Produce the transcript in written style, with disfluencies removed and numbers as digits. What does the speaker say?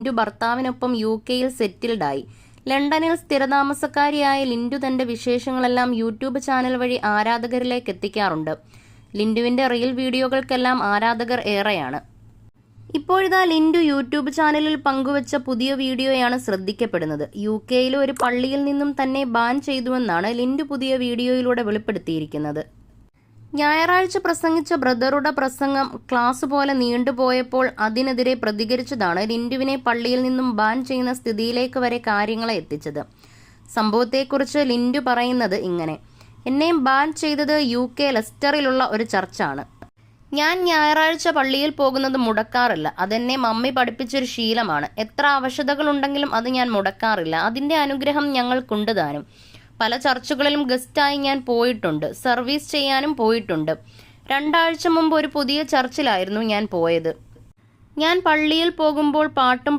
ലിൻഡു ഭർത്താവിനൊപ്പം UK-യിൽ സെറ്റിൽഡായി. ലണ്ടനിൽ സ്ഥിരതാമസക്കാരിയായ ലിൻഡു തന്റെ വിശേഷങ്ങളെല്ലാം YouTube channel വഴി ആരാധകരിലേക്ക് എത്തിക്കാറുണ്ട്. ലിൻഡുവിന്റെ റീൽ വീഡിയോകൾക്കെല്ലാം ആരാധകർ ഏറെയാണ്. ഇപ്പോഴിതാ ലിൻഡു യൂട്യൂബ് ചാനലിൽ പങ്കുവച്ച പുതിയ വീഡിയോയാണ് ശ്രദ്ധിക്കപ്പെടുന്നത്. UK-യിലെ ഒരു പള്ളിയിൽ നിന്നും തന്നെ ബാൻ ചെയ്തുവെന്നാണ് ലിൻഡു പുതിയ വീഡിയോയിലൂടെ വെളിപ്പെടുത്തിയിരിക്കുന്നത്. ഞായറാഴ്ച പ്രസംഗിച്ച ബ്രദറുടെ പ്രസംഗം ക്ലാസ് പോലെ നീണ്ടുപോയപ്പോൾ അതിനെതിരെ പ്രതികരിച്ചതാണ് ലിൻഡുവിനെ പള്ളിയിൽ നിന്നും ബാൻ ചെയ്യുന്ന സ്ഥിതിയിലേക്ക് വരെ കാര്യങ്ങളെ എത്തിച്ചത്. സംഭവത്തെക്കുറിച്ച് ലിൻഡു പറയുന്നത് ഇങ്ങനെ: എന്നെയും ബാൻ ചെയ്തത് UK ലെസ്റ്ററിലുള്ള ഒരു ചർച്ചാണ്. ഞാൻ ഞായറാഴ്ച പള്ളിയിൽ പോകുന്നത് മുടക്കാറില്ല. അതെന്നെ മമ്മി പഠിപ്പിച്ചൊരു ശീലമാണ്. എത്ര അവശതകളുണ്ടെങ്കിലും അത് ഞാൻ മുടക്കാറില്ല. അതിന്റെ അനുഗ്രഹം ഞങ്ങൾക്കുണ്ട് താനും. പല ചർച്ചുകളിലും ഗസ്റ്റായി ഞാൻ പോയിട്ടുണ്ട്. സർവീസ് ചെയ്യാനും പോയിട്ടുണ്ട്. 2 ആഴ്ച മുമ്പ് ഒരു പുതിയ ചർച്ചിലായിരുന്നു ഞാൻ പോയത്. ഞാൻ പള്ളിയിൽ പോകുമ്പോൾ പാട്ടും